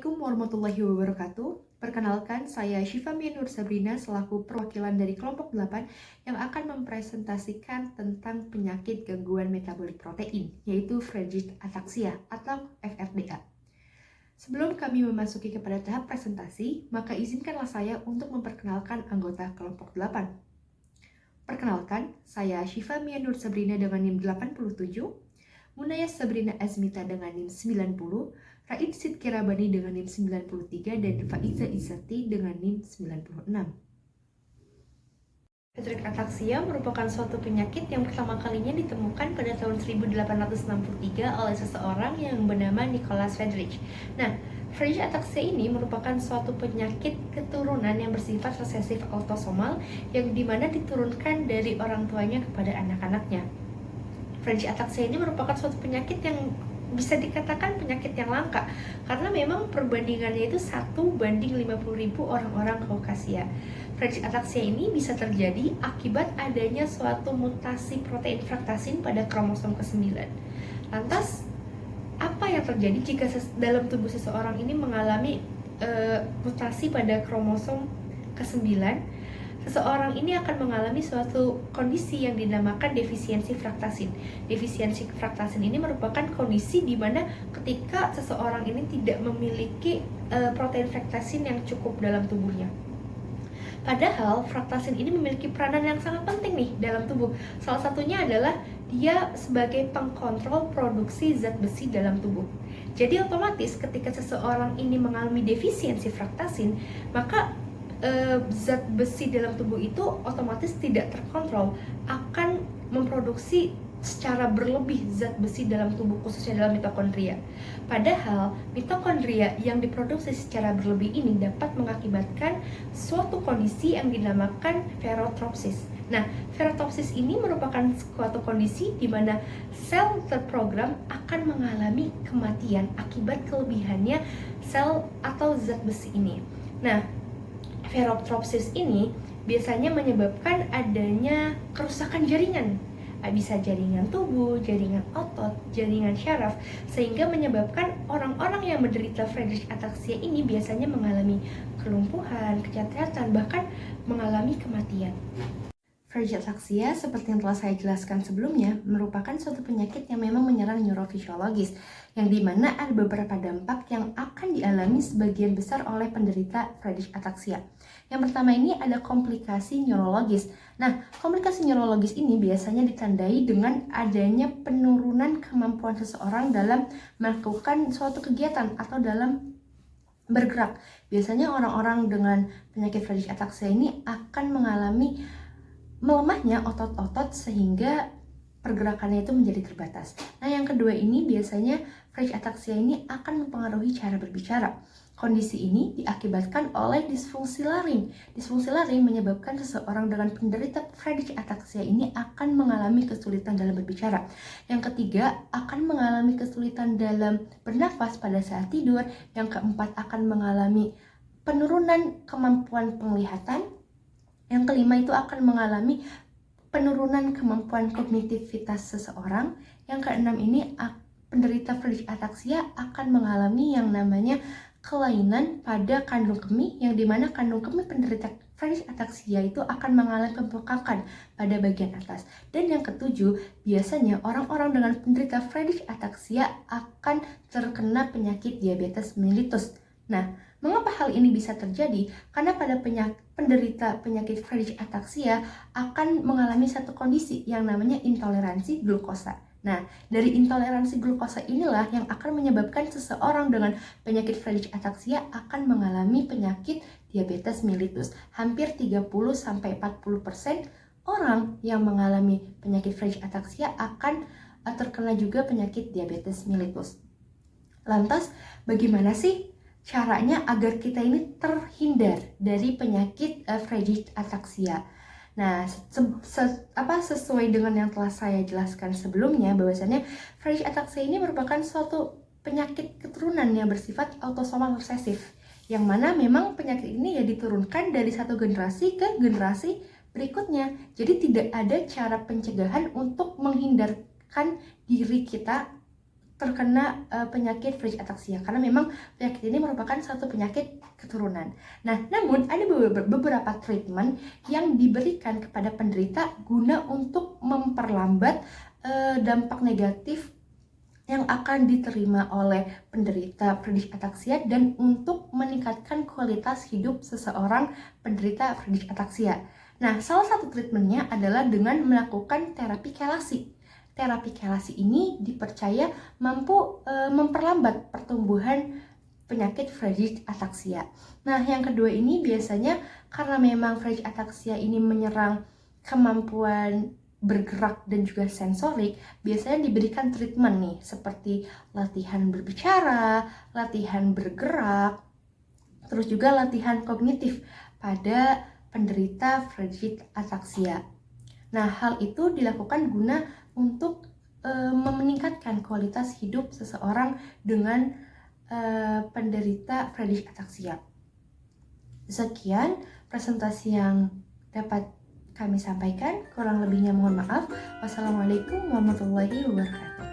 Assalamualaikum warahmatullahi wabarakatuh. Perkenalkan, saya Syifa Nur Sabrina selaku perwakilan dari kelompok 8 yang akan mempresentasikan tentang penyakit gangguan metabolik protein, yaitu Friedreich ataxia atau FRDA. Sebelum kami memasuki kepada tahap presentasi, maka izinkanlah saya untuk memperkenalkan anggota kelompok 8. Perkenalkan, saya Syifa Nur Sabrina dengan NIM 87, Munaya Sabrina Azmita dengan NIM 90, Raid Sid Kirabani dengan NIM 93, dan Faiza Izzati dengan NIM 96. Friedreich ataxia merupakan suatu penyakit yang pertama kalinya ditemukan pada tahun 1863 oleh seseorang yang bernama Nicholas Friedreich. Nah, Friedreich ataxia ini merupakan suatu penyakit keturunan yang bersifat resesif autosomal yang dimana diturunkan dari orang tuanya kepada anak-anaknya. Friedreich ataxia ini merupakan suatu penyakit yang bisa dikatakan penyakit yang langka karena memang perbandingannya itu 1:50.000 orang-orang Kaukasia. Friedreich ataxia ini bisa terjadi akibat adanya suatu mutasi protein fruktasin pada kromosom ke-9. Lantas, apa yang terjadi jika dalam tubuh seseorang ini mengalami mutasi pada kromosom ke-9? Seseorang ini akan mengalami suatu kondisi yang dinamakan defisiensi fruktasin. Defisiensi fruktasin ini merupakan kondisi di mana ketika seseorang ini tidak memiliki protein fruktasin yang cukup dalam tubuhnya. Padahal fruktasin ini memiliki peranan yang sangat penting nih dalam tubuh. Salah satunya adalah dia sebagai pengkontrol produksi zat besi dalam tubuh. Jadi otomatis ketika seseorang ini mengalami defisiensi fruktasin, maka zat besi dalam tubuh itu otomatis tidak terkontrol, akan memproduksi secara berlebih zat besi dalam tubuh, khususnya dalam mitokondria. Padahal mitokondria yang diproduksi secara berlebih ini dapat mengakibatkan suatu kondisi yang dinamakan ferotropsis. Nah, ferotropsis ini merupakan suatu kondisi di mana sel terprogram akan mengalami kematian akibat kelebihannya sel atau zat besi ini. Nah, ferotropsis ini biasanya menyebabkan adanya kerusakan jaringan, bisa jaringan tubuh, jaringan otot, jaringan syaraf, sehingga menyebabkan orang-orang yang menderita Friedreich ataxia ini biasanya mengalami kelumpuhan, kecacatan, bahkan mengalami kematian. Friedreich ataxia, seperti yang telah saya jelaskan sebelumnya, merupakan suatu penyakit yang memang menyerang neurofisiologis, yang dimana ada beberapa dampak yang akan dialami sebagian besar oleh penderita Friedreich ataxia. Yang pertama ini ada komplikasi neurologis. Nah, komplikasi neurologis ini biasanya ditandai dengan adanya penurunan kemampuan seseorang dalam melakukan suatu kegiatan atau dalam bergerak. Biasanya orang-orang dengan penyakit Friedreich ataxia ini akan mengalami melemahnya otot-otot sehingga pergerakannya itu menjadi terbatas. Nah, yang kedua ini biasanya Friedreich ataxia ini akan mempengaruhi cara berbicara. Kondisi ini diakibatkan oleh disfungsi laring. Disfungsi laring menyebabkan seseorang dengan penderita Friedreich ataxia ini akan mengalami kesulitan dalam berbicara. Yang ketiga, akan mengalami kesulitan dalam bernafas pada saat tidur. Yang keempat, akan mengalami penurunan kemampuan penglihatan. Yang kelima itu akan mengalami penurunan kemampuan kognitivitas seseorang. Yang keenam ini penderita Friedreich ataxia akan mengalami yang namanya kelainan pada kandung kemih, yang dimana kandung kemih penderita Friedreich ataxia itu akan mengalami pembengkakan pada bagian atas. Dan yang ketujuh, biasanya orang-orang dengan penderita Friedreich ataxia akan terkena penyakit diabetes mellitus. Nah, mengapa hal ini bisa terjadi? Karena pada penderita penyakit Friedreich ataxia akan mengalami satu kondisi yang namanya intoleransi glukosa. Nah, dari intoleransi glukosa inilah yang akan menyebabkan seseorang dengan penyakit Friedreich ataxia akan mengalami penyakit diabetes mellitus. Hampir 30-40% orang yang mengalami penyakit Friedreich ataxia akan terkena juga penyakit diabetes mellitus. Lantas, bagaimana sih caranya agar kita ini terhindar dari penyakit Friedreich ataxia? Nah, sesuai dengan yang telah saya jelaskan sebelumnya, bahwasannya Friedreich ataxia ini merupakan suatu penyakit keturunan yang bersifat autosomal resesif, yang mana memang penyakit ini ya diturunkan dari satu generasi ke generasi berikutnya. Jadi tidak ada cara pencegahan untuk menghindarkan diri kita terkena penyakit Friedreich ataxia, karena memang penyakit ini merupakan satu penyakit keturunan. Nah, namun ada beberapa treatment yang diberikan kepada penderita guna untuk memperlambat dampak negatif yang akan diterima oleh penderita Friedreich ataxia dan untuk meningkatkan kualitas hidup seseorang penderita Friedreich ataxia. Nah, salah satu treatmentnya adalah dengan melakukan terapi kelasi. Terapi kelasi ini dipercaya mampu memperlambat pertumbuhan penyakit Friedreich ataxia. Nah, yang kedua ini biasanya karena memang Friedreich ataxia ini menyerang kemampuan bergerak dan juga sensorik, biasanya diberikan treatment nih seperti latihan berbicara, latihan bergerak, terus juga latihan kognitif pada penderita Friedreich ataxia. Nah, hal itu dilakukan guna untuk meningkatkan kualitas hidup seseorang dengan penderita Friedreich ataxia. Sekian presentasi yang dapat kami sampaikan, kurang lebihnya mohon maaf. Wassalamualaikum warahmatullahi wabarakatuh.